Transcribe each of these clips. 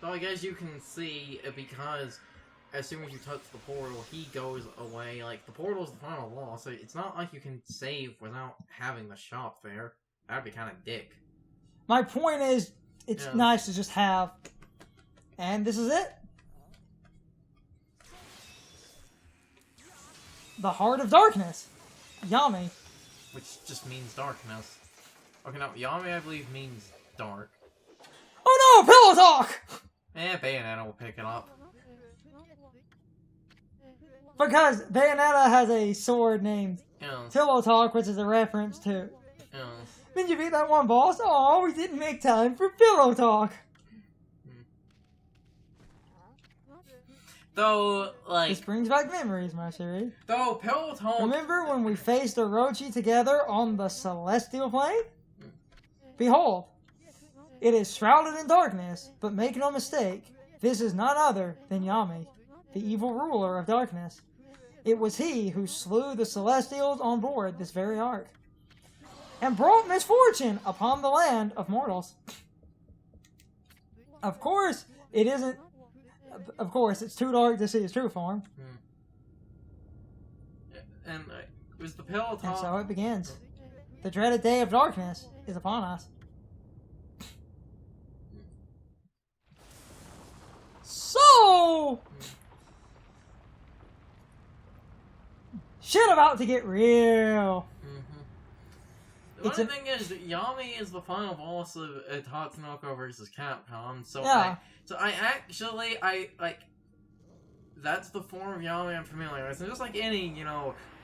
Well, I guess you can see, because as soon as you touch the portal, he goes away. Like, the portal's the final wall, so it's not like you can save without having the shop there. That'd be kind of dick. My point is, it's nice to just have. And this is it. The Heart of Darkness. Yami. Which just means darkness. Okay, now, Yami, I believe, means dark. Oh no! Pillow talk! Bayonetta will pick it up. Because Bayonetta has a sword named Yes. Pillow Talk, which is a reference to. Yes. Did you beat that one boss? Oh, we didn't make time for Pillow Talk. Though, like... This brings back memories, my Siri. Though, Pillow Talk... Remember when we faced Orochi together on the Celestial Plane? Behold, it is shrouded in darkness, but make no mistake, this is none other than Yami, the evil ruler of darkness. It was he who slew the Celestials on board this very ark, and brought misfortune upon the land of mortals. Of course, it isn't... Of course, it's too dark to see his true form. And it was the Pillow Talk... And so it begins. The dreaded day of darkness is upon us. So... Shit about to get real. The funny thing is, Yami is the final boss of Tatsunoko vs. Capcom, so yeah. I actually, that's the form of Yami I'm familiar with. And just like any,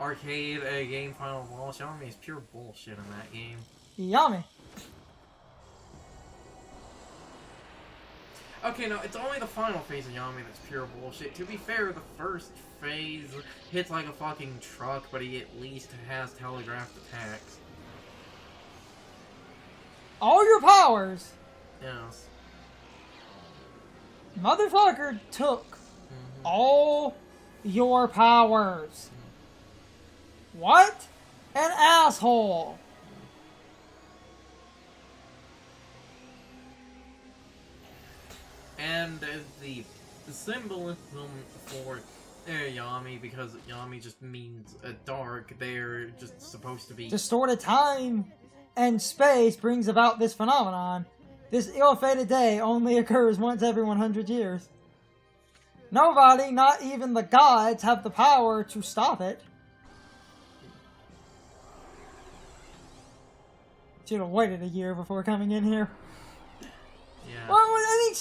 arcade game final boss, Yami is pure bullshit in that game. Yami. Okay, no, it's only the final phase of Yami that's pure bullshit. To be fair, the first phase hits like a fucking truck, but he at least has telegraphed attacks. All your powers. Yes. Motherfucker took all your powers. What an asshole. And the symbolism for Yami, because Yami just means dark, they're just supposed to be... Distorted time and space brings about this phenomenon. This ill-fated day only occurs once every 100 years. Nobody, not even the gods, have the power to stop it. Should have waited a year before coming in here. Yeah. Well, I mean,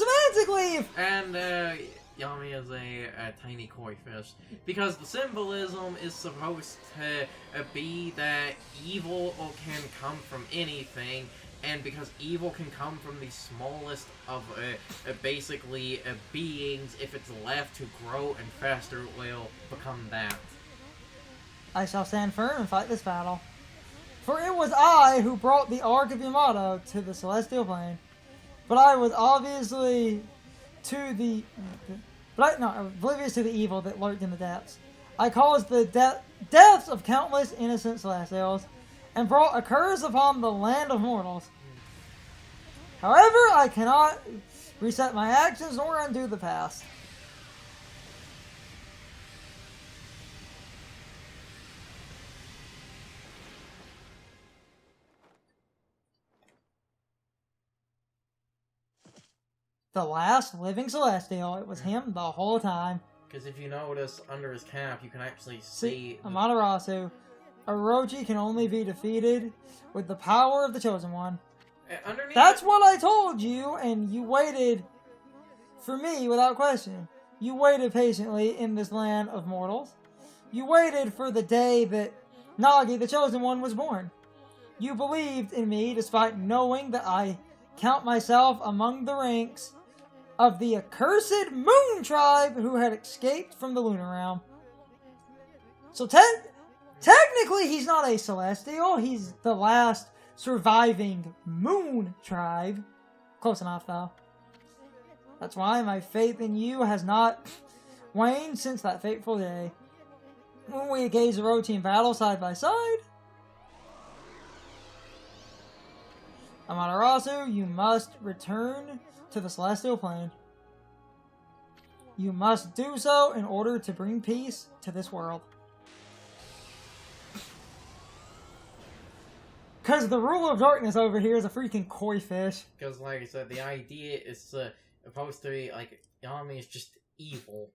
semantically... And, Yami is a tiny koi fish. Because the symbolism is supposed to be that evil can come from anything, and because evil can come from the smallest of, basically, beings, if it's left to grow and faster, it will become that. I shall stand firm and fight this battle. For it was I who brought the Ark of Yamato to the Celestial Plane. But I was obviously oblivious to the evil that lurked in the depths. I caused the deaths of countless innocent Celestials, and brought a curse upon the land of mortals. However, I cannot reset my actions nor undo the past. The last living Celestial, it was him the whole time. Because if you notice, under his cap, you can actually see... Amaterasu. Orochi can only be defeated with the power of the Chosen One. That's what I told you, and you waited for me without question. You waited patiently in this land of mortals. You waited for the day that Nagi, the Chosen One, was born. You believed in me despite knowing that I count myself among the ranks of the accursed Moon Tribe who had escaped from the Lunar Realm. So technically he's not a Celestial, he's the last surviving Moon Tribe. Close enough, though. That's why my faith in you has not waned since that fateful day, when we engaged Orochi in battle side by side. Amaterasu, you must return to the Celestial Plane. You must do so in order to bring peace to this world. Because the rule of darkness over here is a freaking koi fish. Because, like I said, the idea is supposed to be, like, Yami is just evil.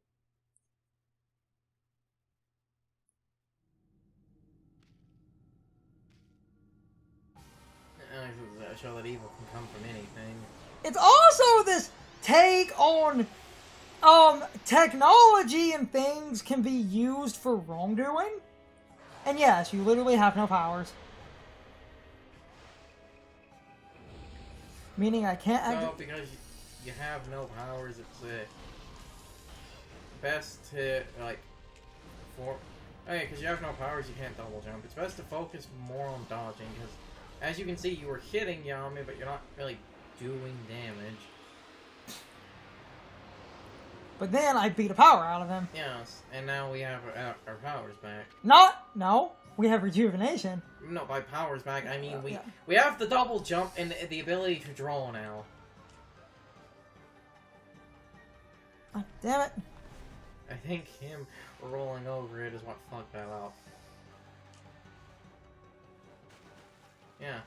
Show that evil can come from anything. It's also this take on technology and things can be used for wrongdoing. And yes, you literally have no powers. Meaning I can't So, because you have no powers, it's best to, like, because you have no powers, you can't double jump. It's best to focus more on dodging, because as you can see, you were hitting Yami, but you're not really doing damage. But then I beat a power out of him. Yes, and now we have our powers back. No, we have rejuvenation. No, by powers back, I mean we have the double jump and the ability to draw now. Oh, damn it. I think him rolling over it is what fucked that up. Yeah.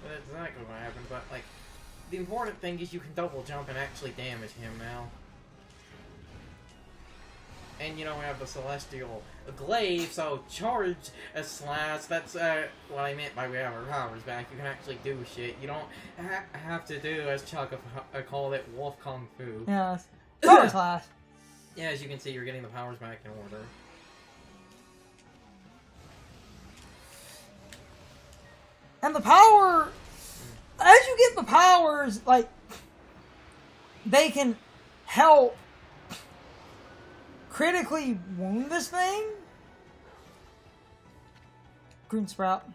But that's exactly what happened, but, like, the important thing is you can double jump and actually damage him now. And, you know, we have the Celestial Glaive, so charge a slash. That's what I meant by we have our powers back. You can actually do shit. You don't have to do, as Chuck called it, Wolf Kung Fu. Yes. Power slash. Yeah, as you can see, you're getting the powers back in order. And the power, as you get the powers, like, they can help critically wound this thing. Green Sprout.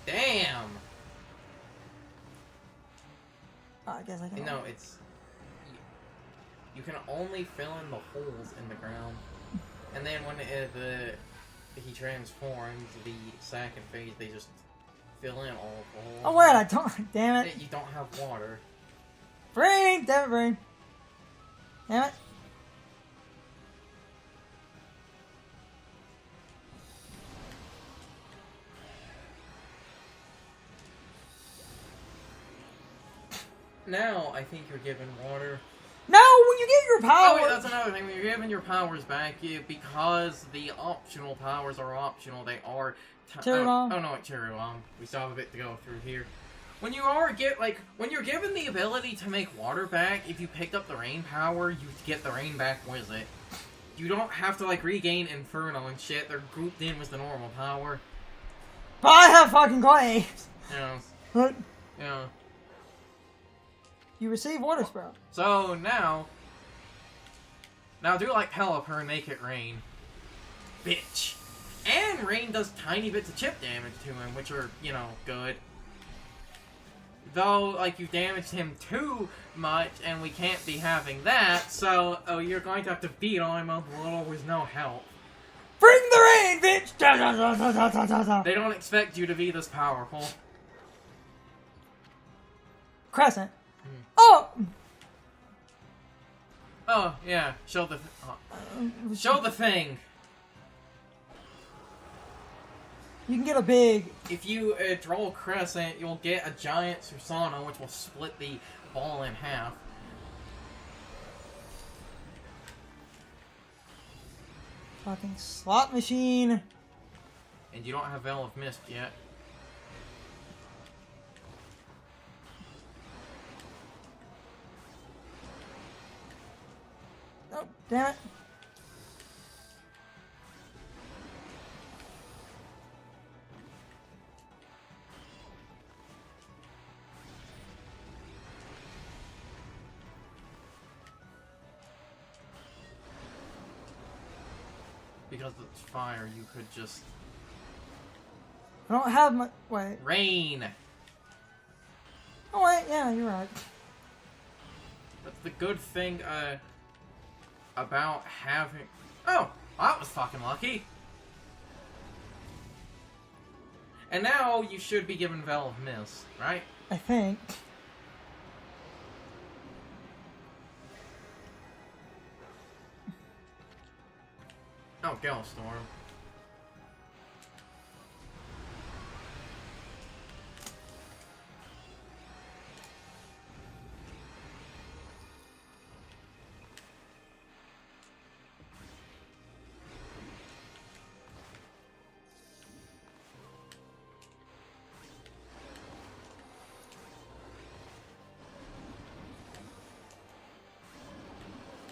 Damn! I guess I can. No, it's... You can only fill in the holes in the ground. And then when he transforms, the second phase, they just fill in all of the holes. Oh wait, I don't. Damn it! You don't have water. Brain, damn it, brain. Damn it. Now I think you're given water. No, when you get your powers. Oh wait, that's another thing. When you're given your powers back, because the optional powers are optional, they are. Cherry Bomb. Oh no, Cherry Bomb. We still have a bit to go through here. When you when you're given the ability to make water back, if you picked up the rain power, you get the rain back with it. You don't have to like regain Inferno and shit. They're grouped in with the normal power. But I have fucking glaives. Yeah. What? Yeah. You receive Water Sprout. So now do like Pelipper and make it rain. Bitch. And rain does tiny bits of chip damage to him, which are, you know, good. Though, like, you damaged him too much, and we can't be having that, so you're going to have to beat on him a little with no help. Bring the rain, bitch! Da, da, da, da, da, da, da, da. They don't expect you to be this powerful. Crescent. Oh! Oh, yeah. Show the thing. You can get a big... If you draw a crescent, you'll get a giant Susanoo, which will split the ball in half. Fucking slot machine. And you don't have Veil of Mist yet. Oh, damn it. Because it's fire, you could just... I don't have my... Wait. Rain! Oh, wait. Yeah, you're right. That's the good thing, about having... Oh! That was fucking lucky! And now you should be given Veil of Mist, right? I think. Oh, Gale-Storm.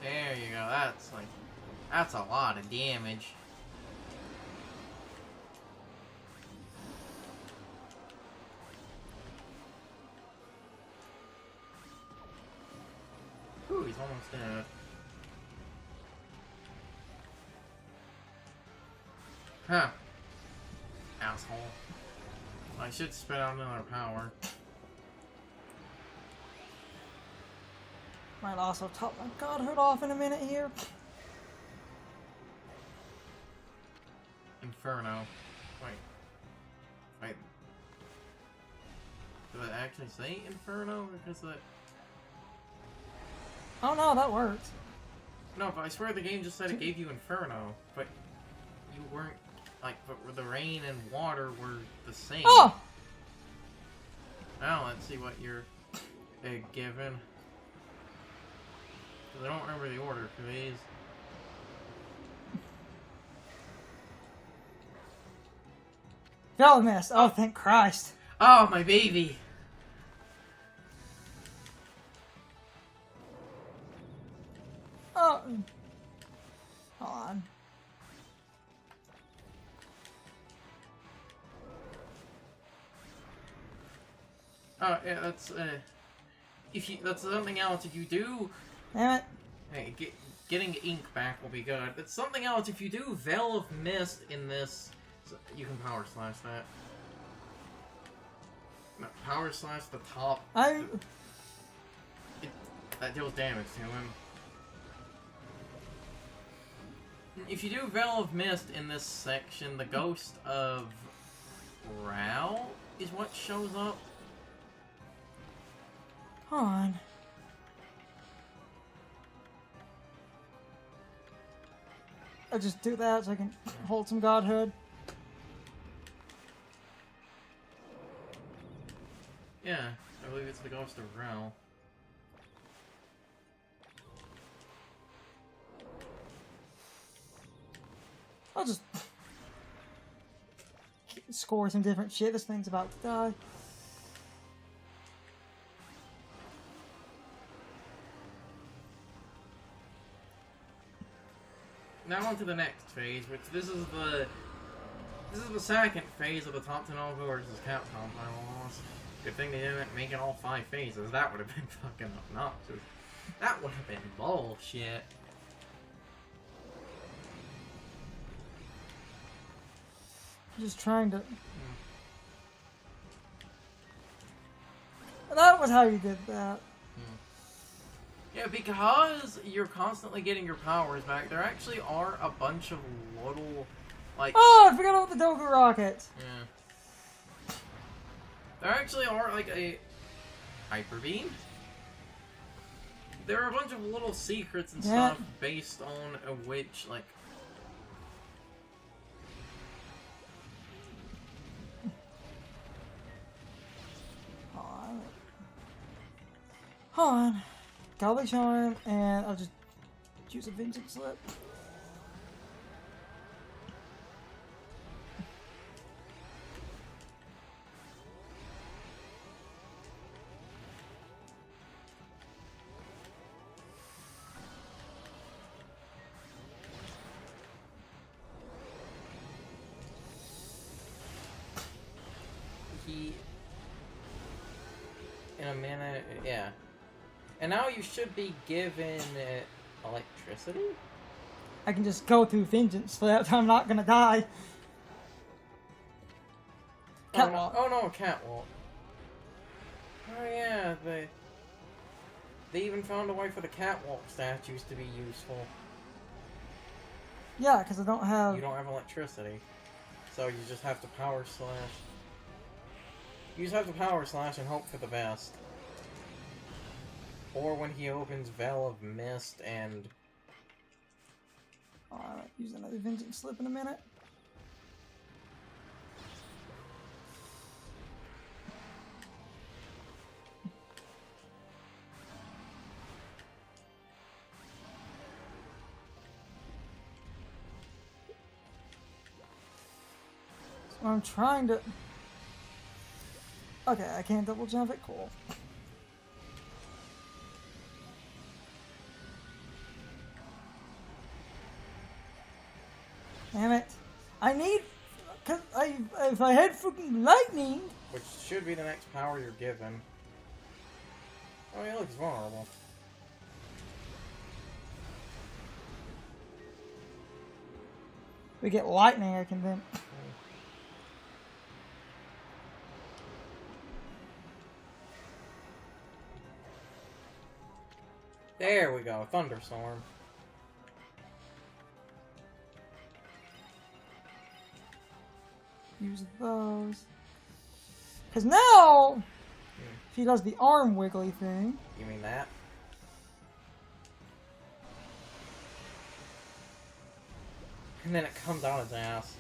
There you go, that's a lot of damage. Ooh, he's almost dead. Huh. Asshole. I should spit out another power. Might also top my godhood off in a minute here. Inferno. Wait. Did it actually say Inferno? Because the... Oh no, that works. No, but I swear the game just said it gave you Inferno. But you weren't... Like, but the rain and water were the same. Oh! Now let's see what you're given. Because I don't remember the order for these. Veil of Mist. Oh, thank Christ. Oh, my baby! Oh. Hold on. Oh, yeah, that's, that's something else. If you do... Damn it. Hey, getting ink back will be good. It's something else. If you do Veil of Mist in this... You can power slash that. No, power slash the top. That deals damage to him. If you do Veil of Mist in this section, the ghost of Rao is what shows up. Hold on. I'll just do that so I can hold some godhood. Yeah, I believe it's the ghost of Rao. I'll just score some different shit. This thing's about to die. Now on to the next phase, which this is the second phase of the Top 10 Ovo versus Capcom final loss. Good thing they didn't make it all 5 phases. That would have been fucking obnoxious. That would have been bullshit. Just trying to... That was how you did that. Yeah, because you're constantly getting your powers back, there actually are a bunch of little, like... Oh, I forgot about the Dogu rockets! Yeah. There actually are, like, a Hyper Beam. There are a bunch of little secrets and stuff based on which, like... Hold on. Godly Charm, and I'll just use a Vengeance Slip. In a minute, yeah. And now you should be given electricity? I can just go through Vengeance Slip. I'm not gonna die. Catwalk. Oh no, Catwalk. Oh yeah, they even found a way for the Catwalk statues to be useful. Yeah, because I don't have... You don't have electricity. So you just have to power slash. You just have to power slash and hope for the best. Or when he opens Veil of Mist and... Oh, I might use another Vengeance Slip in a minute. So I'm trying to... Okay, I can't double jump it. Cool. Damn it. I need... Cause if I had fucking lightning... Which should be the next power you're given. Oh yeah, looks vulnerable. We get lightning, I can then... There we go, Thunderstorm. Use those. Because now, if he does the arm wiggly thing... You mean that? And then it comes out his ass.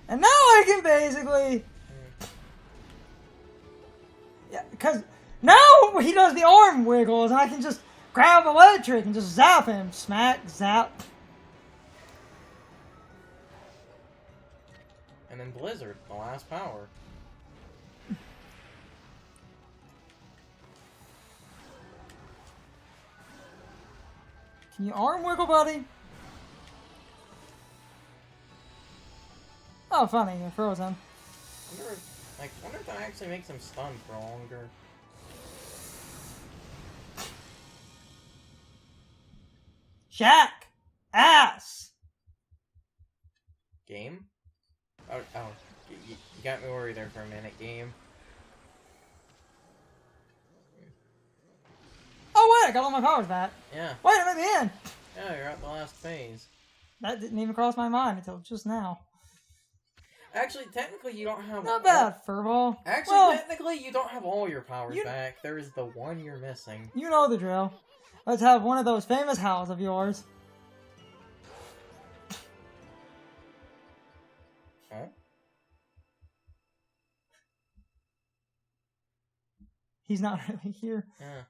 And now I can basically... Yeah, because now he does the arm wiggles, and I can just grab electric and just zap him. Smack, zap. And then Blizzard, the last power. Can you arm wiggle, buddy? Oh, funny, you're frozen. Wonder if that actually makes him stunned for longer. Jack! Ass! Game? Oh, you got me worried there for a minute, game. Oh wait, I got all my powers back. Yeah. Wait, I'm at the end! Yeah, you're at the last phase. That didn't even cross my mind until just now. Actually, technically you don't have... Not bad, Furball. Actually, well, technically you don't have all your powers back. There is the one you're missing. You know the drill. Let's have one of those famous howls of yours. Huh? He's not really here. Yeah.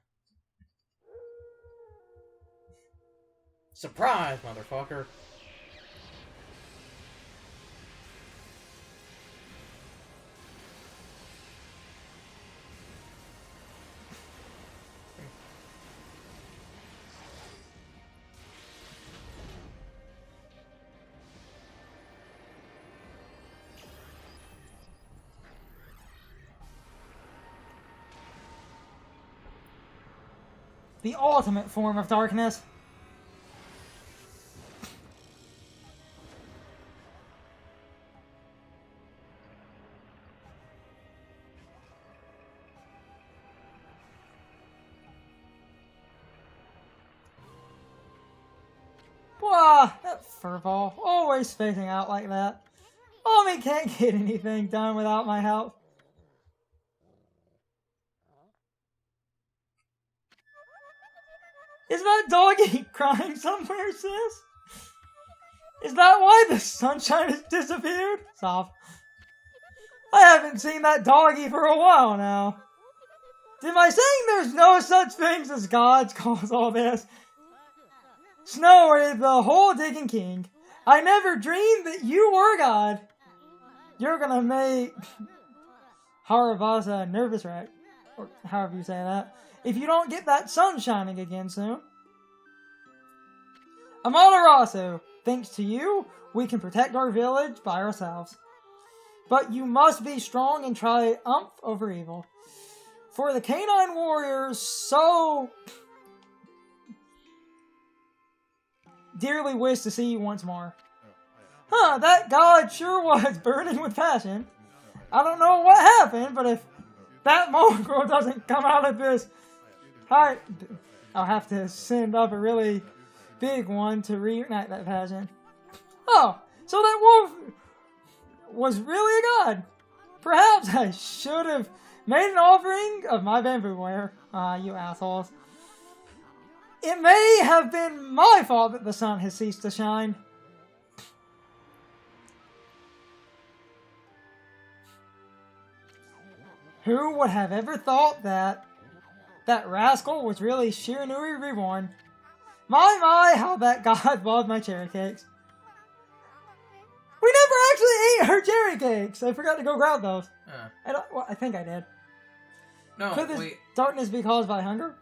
Surprise, motherfucker! The ultimate form of darkness. Wah, that Furball, always spacing out like that. Mommy can't get anything done without my help. Is that doggy crying somewhere, sis? Is that why the sunshine has disappeared? Stop. I haven't seen that doggy for a while now. Am I saying there's no such things as gods cause all this? Snowy, the whole digging king. I never dreamed that you were God. You're gonna make Harabasa a nervous wreck. Or however you say that. If you don't get that sun shining again soon. Amaterasu, thanks to you, we can protect our village by ourselves. But you must be strong and triumph over evil. For the canine warriors so dearly wish to see you once more. Huh, that god sure was burning with passion. I don't know what happened, but if that mongrel doesn't come out of this heart, I'll have to send up a really big one to reignite that passion. Oh, so that wolf was really a god. Perhaps I should have made an offering of my bamboo ware. You assholes. It may have been my fault that the sun has ceased to shine. Who would have ever thought that rascal was really Shiranui Reborn? My, how that god loved my cherry cakes. We never actually ate her cherry cakes. I forgot to go grab those. I think I did. No, Could this darkness be caused by hunger?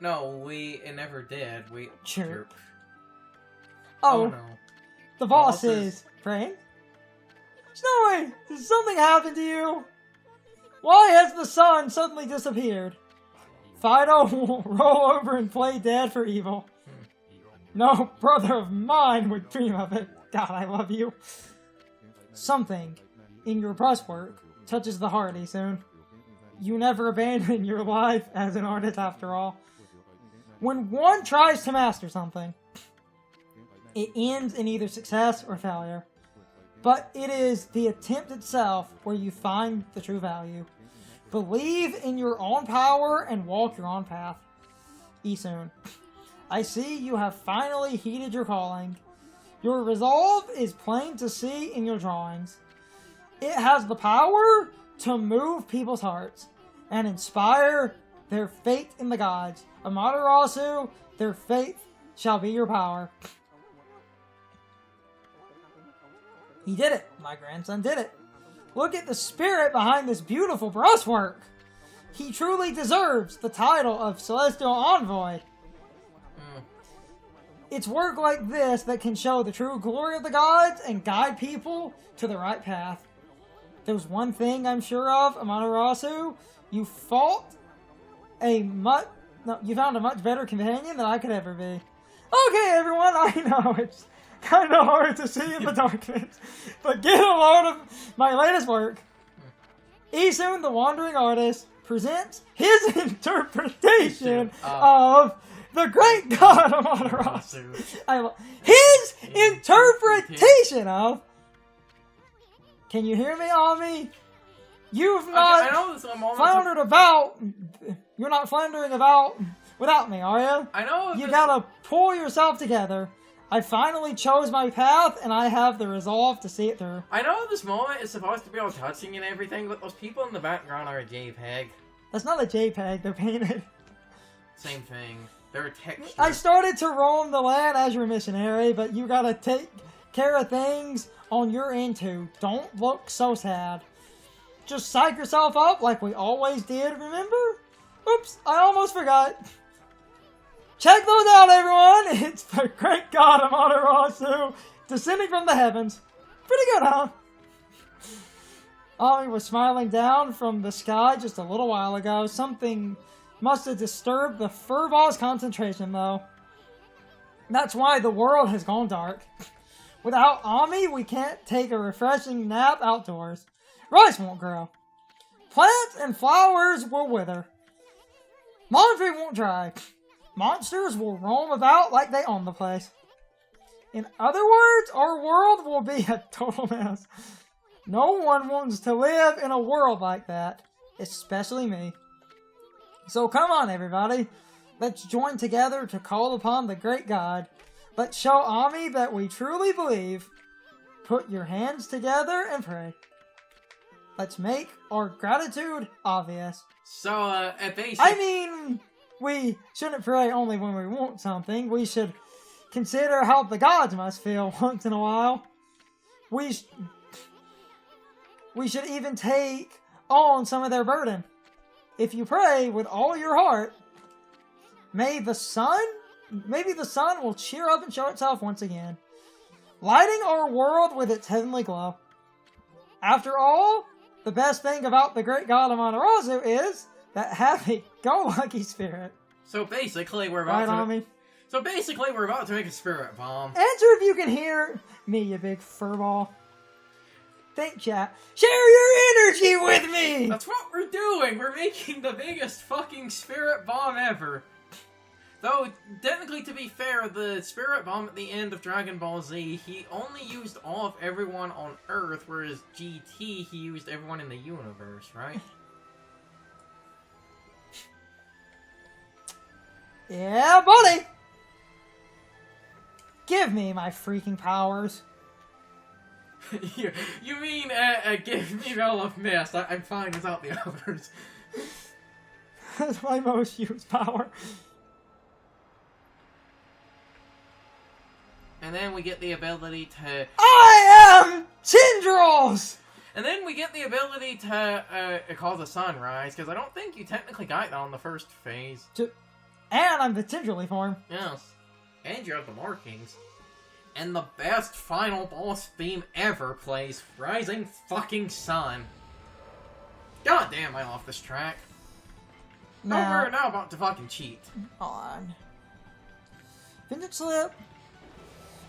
No, it never did. Chirp. Oh no. The boss is praying? Snowy, did something happen to you? Why has the sun suddenly disappeared? Fido will roll over and play dead for evil. No brother of mine would dream of it. God, I love you. Something in your breastwork touches the heart, Isun. You never abandon your life as an artist after all. When one tries to master something, it ends in either success or failure. But it is the attempt itself where you find the true value. Believe in your own power and walk your own path. Isun, I see you have finally heeded your calling. Your resolve is plain to see in your drawings. It has the power to move people's hearts and inspire their faith in the gods. Amaterasu, their faith shall be your power. He did it. My grandson did it. Look at the spirit behind this beautiful brushwork. He truly deserves the title of Celestial Envoy. It's work like this that can show the true glory of the gods and guide people to the right path. There's one thing I'm sure of, Amaterasu. You found a much better companion than I could ever be. Okay, everyone, I know it's kind of hard to see in the darkness, but get a load of my latest work. Isun, the Wandering Artist, presents his interpretation of the great god Amaterasu. His interpretation of... Can you hear me, Ami? You've not floundered about... You're not floundering about without me, are you? I know. You gotta pull yourself together. I finally chose my path, and I have the resolve to see it through. I know this moment is supposed to be all touching and everything, but those people in the background are a JPEG. That's not a JPEG, they're painted. Same thing. They're a texture. I started to roam the land as your missionary, but you gotta take care of things on your end too. Don't look so sad. Just psych yourself up like we always did, remember? Oops, I almost forgot. Check those out, everyone! It's the great god Amaterasu descending from the heavens. Pretty good, huh? Ami was smiling down from the sky just a little while ago. Something must have disturbed the furball's concentration, though. That's why the world has gone dark. Without Ami, we can't take a refreshing nap outdoors. Rice won't grow. Plants and flowers will wither. Laundry won't dry. Monsters will roam about like they own the place. In other words, our world will be a total mess. No one wants to live in a world like that, especially me. So come on, everybody. Let's join together to call upon the great god. Let's show Ami that we truly believe. Put your hands together and pray. Let's make our gratitude obvious. So, basically... I mean... We shouldn't pray only when we want something. We should consider how the gods must feel once in a while. We should even take on some of their burden. If you pray with all your heart, maybe the sun will cheer up and show itself once again, lighting our world with its heavenly glow. After all, the best thing about the great god Amaterasu is that happy-go-lucky spirit. So basically, we're about to... So basically, we're about to make a spirit bomb. Answer if you can hear me, you big furball. Think, chat. Share your energy with me! That's what we're doing! We're making the biggest fucking spirit bomb ever. Though, technically, to be fair, the Spirit Bomb at the end of Dragon Ball Z, he only used all of everyone on Earth, whereas GT, he used everyone in the universe, right? Yeah, buddy! Give me my freaking powers. you mean, give me Veil of Mist. I'm fine without the others. That's my most used power. And then we get the ability to... I am Tendrils! And then we get the ability to call the sunrise, because I don't think you technically got that on the first phase. And I'm the Tendrily form. Yes. And you have the markings. And the best final boss theme ever plays Rising fucking Sun. God damn, I love this track. Now, we're now about to fucking cheat. On. Vintage Slip.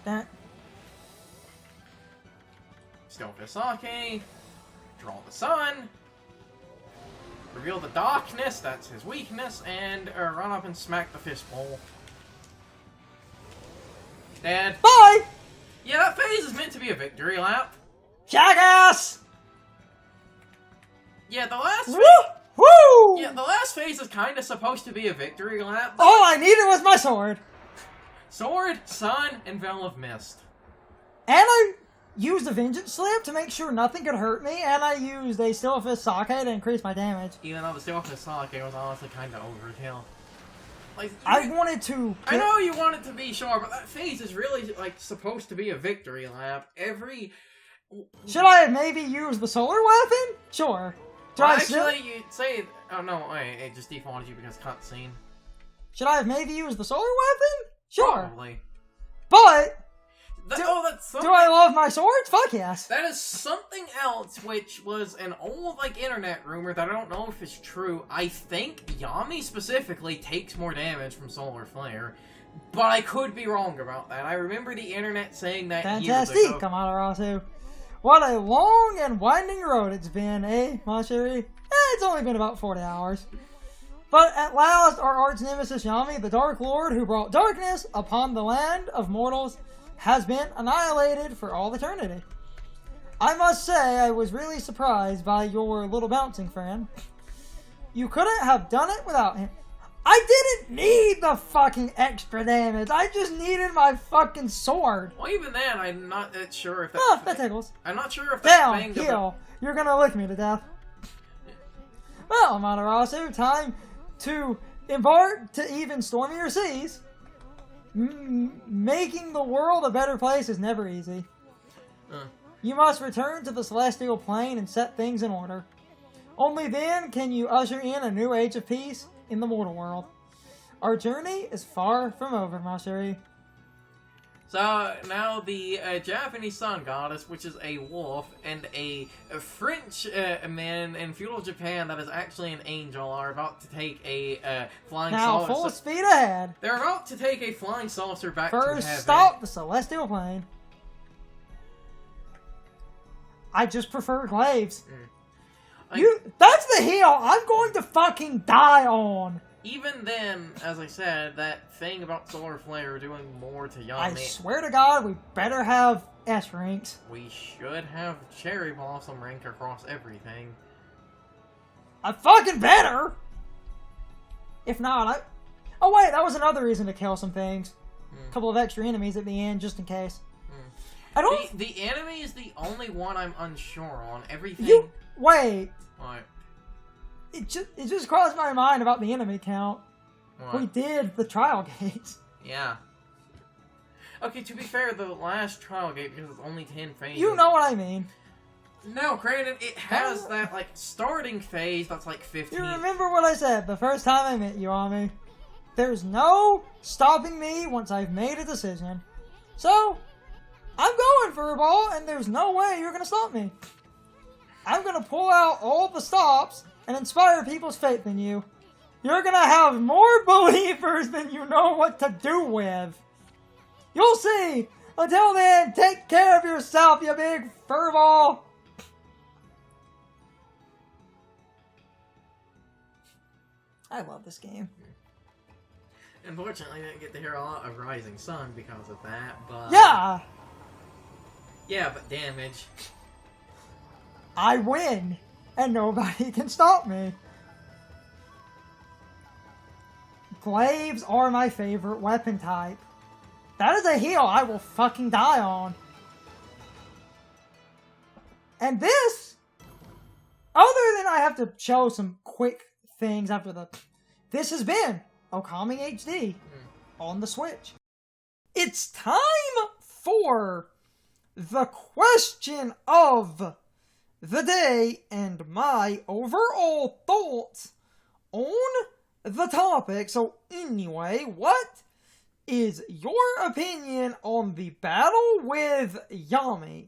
That. Steal Visake. Draw the sun. Reveal the darkness, that's his weakness. And run up and smack the fistball. Dead. Bye! Yeah, that phase is meant to be a victory lap. Jackass! Yeah, the last Woo! Woo! Yeah, the last phase is kind of supposed to be a victory lap. All I needed was my sword. Sword, sun, and Veil of Mist. And I used a Vengeance Slip to make sure nothing could hurt me, and I used a Steel Fist Sake to increase my damage. Even though the Steel Fist Sake was honestly kind of overkill. Like, I wanted to... I know you want it to be sure, but that phase is really, like, supposed to be a victory lap. Should I have maybe used the solar weapon? Sure. Actually, you'd say... Oh, no, wait, it just defaulted you because cutscene. Should I have maybe used the solar weapon? Sure. Probably. But... that's something... Do I love my swords? Fuck yes. That is something else, which was an old, like, internet rumor that I don't know if it's true. I think Yami specifically takes more damage from Solar Flare, but I could be wrong about that. I remember the internet saying that years ago. Fantastic, Amaterasu. What a long and winding road it's been, eh, ma chérie? It's only been about 40 hours. But at last, our arch nemesis Yami, the Dark Lord who brought darkness upon the land of mortals, has been annihilated for all eternity. I must say, I was really surprised by your little bouncing friend. You couldn't have done it without him. I didn't need the fucking extra damage. I just needed my fucking sword. Well, even then, I'm not sure if that... that tickles. I'm not sure if that thing... Down, heal. You're gonna lick me to death. Well, Amaterasu, time to embark to even stormier seas. Making the world a better place is never easy. You must return to the celestial plane and set things in order. Only then can you usher in a new age of peace in the mortal world. Our journey is far from over, ma chérie. So, now the Japanese sun goddess, which is a wolf, and a French man in feudal Japan that is actually an angel, are about to take a flying saucer. Now, full speed ahead. They're about to take a flying saucer back to heaven. First stop, the celestial plane. I just prefer glaives. That's the hill I'm going to fucking die on. Even then, as I said, that thing about Solar Flare doing more to Yami... I swear to God, we better have S ranks. We should have Cherry Blossom rank across everything. I fucking better! If not, Oh wait, that was another reason to kill some things. A couple of extra enemies at the end, just in case. I don't... The enemy is the only one I'm unsure on. Everything... Wait. What? It just crossed my mind about the enemy count. What? We did the trial gates. Yeah. Okay, to be fair, the last trial gate, because it's only 10 phases... You know what I mean. No, granted, it has that, like, starting phase that's, like, 15. You remember what I said the first time I met you, Ami. There's no stopping me once I've made a decision. So, I'm going for a ball, and there's no way you're going to stop me. I'm going to pull out all the stops and inspire people's faith in you. You're going to have more believers than you know what to do with. You'll see. Until then, take care of yourself, you big furball. I love this game. Unfortunately, I didn't get to hear a lot of Rising Sun because of that, but... Yeah! Yeah, but damage. I win, and nobody can stop me. Glaives are my favorite weapon type. That is a heal I will fucking die on. And this, other than I have to show some quick things after the... This has been Okami HD on the Switch. It's time for the question of the day and my overall thoughts on the topic. So anyway, what is your opinion on the battle with Yami?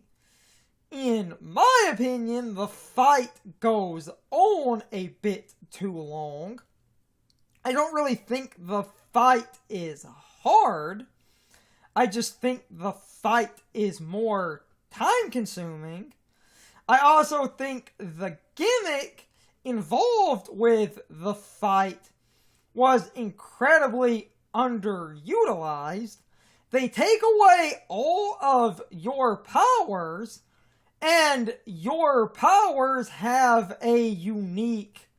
In my opinion, the fight goes on a bit too long. I don't really think the fight is hard. I just think the fight is more time-consuming. I also think the gimmick involved with the fight was incredibly underutilized. They take away all of your powers, and your powers have a unique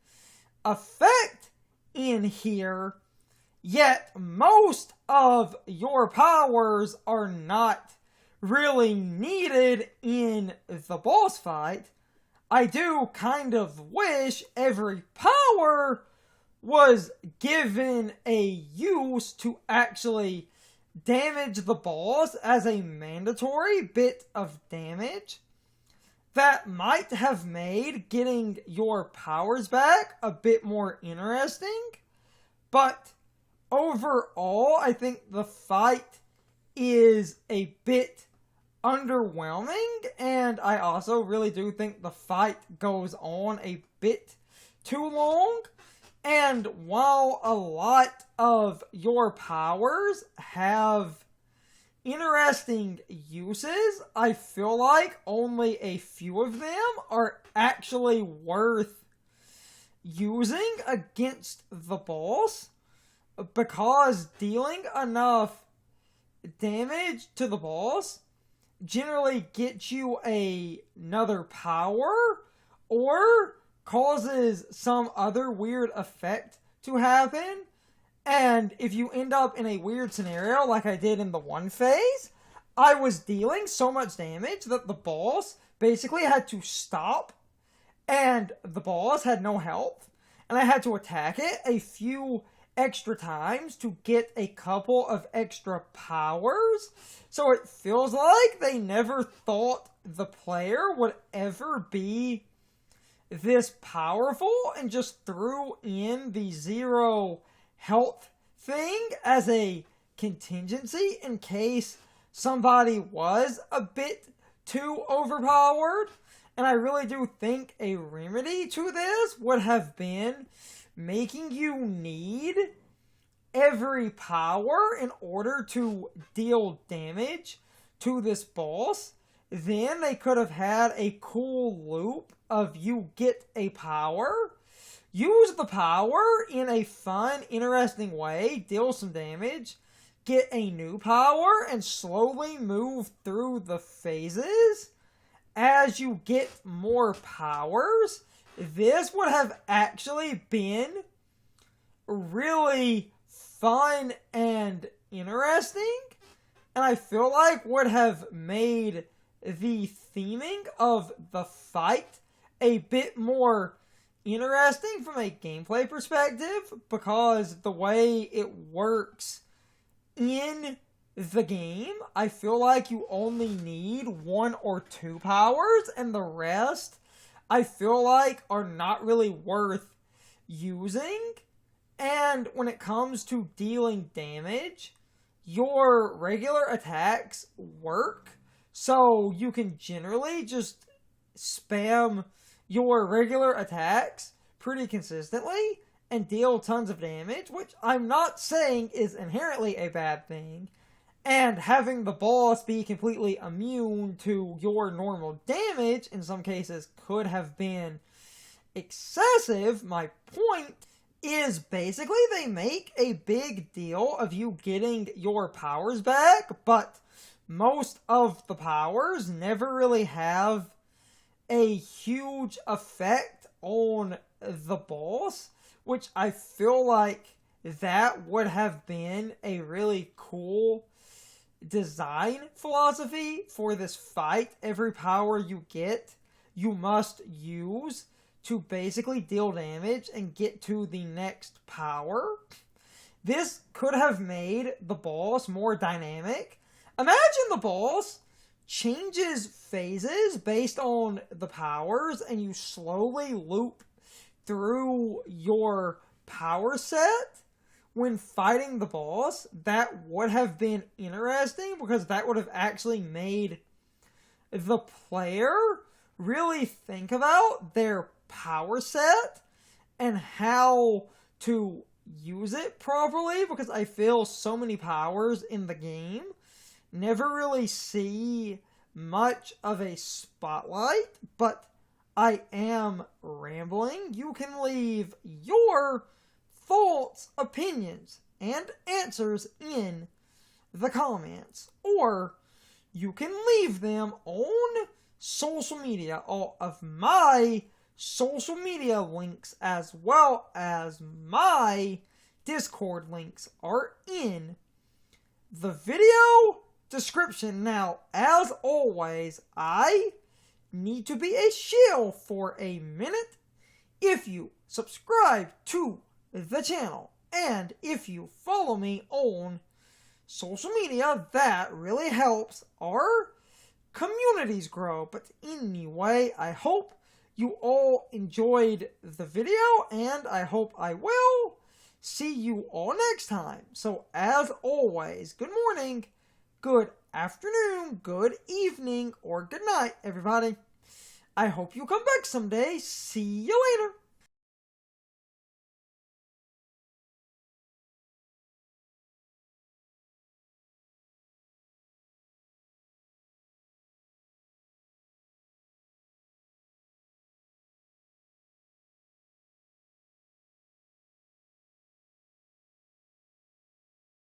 effect in here, yet most of your powers are not really needed in the boss fight. I do kind of wish every power was given a use to actually damage the boss as a mandatory bit of damage. That might have made getting your powers back a bit more interesting. But overall, I think the fight is a bit underwhelming. And I also really do think the fight goes on a bit too long. And while a lot of your powers have interesting uses, I feel like only a few of them are actually worth using against the boss, because dealing enough damage to the boss generally gets you another power or causes some other weird effect to happen. And if you end up in a weird scenario like I did in the one phase, I was dealing so much damage that the boss basically had to stop, and the boss had no health, and I had to attack it a few extra times to get a couple of extra powers. So it feels like they never thought the player would ever be this powerful and just threw in the zero health thing as a contingency in case somebody was a bit too overpowered. And I really do think a remedy to this would have been making you need every power in order to deal damage to this boss. Then they could have had a cool loop of you get a power, use the power in a fun, interesting way, deal some damage, get a new power, and slowly move through the phases. As you get more powers, this would have actually been really fun and interesting, and I feel like would have made the theming of the fight a bit more interesting from a gameplay perspective, because the way it works in the game, I feel like you only need 1 or 2 powers, and the rest I feel like are not really worth using. And when it comes to dealing damage, your regular attacks work, so you can generally just spam your regular attacks pretty consistently and deal tons of damage, which I'm not saying is inherently a bad thing. And having the boss be completely immune to your normal damage in some cases could have been excessive. My point is basically they make a big deal of you getting your powers back, but most of the powers never really have a huge effect on the boss, which I feel like that would have been a really cool design philosophy for this fight. Every power you get, you must use to basically deal damage and get to the next power. This could have made the boss more dynamic. Imagine the boss changes phases based on the powers, and you slowly loop through your power set when fighting the boss. That would have been interesting, because that would have actually made the player really think about their power set and how to use it properly, because I feel so many powers in the game never really see much of a spotlight. But I am rambling. You can leave your thoughts, opinions, and answers in the comments, or you can leave them on social media. All of my social media links, as well as my Discord links, are in the video description. Now, as always, I need to be a shill for a minute. If you subscribe to the channel, and if you follow me on social media, that really helps our communities grow. But anyway, I hope you all enjoyed the video, and I hope I will see you all next time. So, as always, good morning, good afternoon, good evening, or good night, everybody. I hope you come back someday. See you later.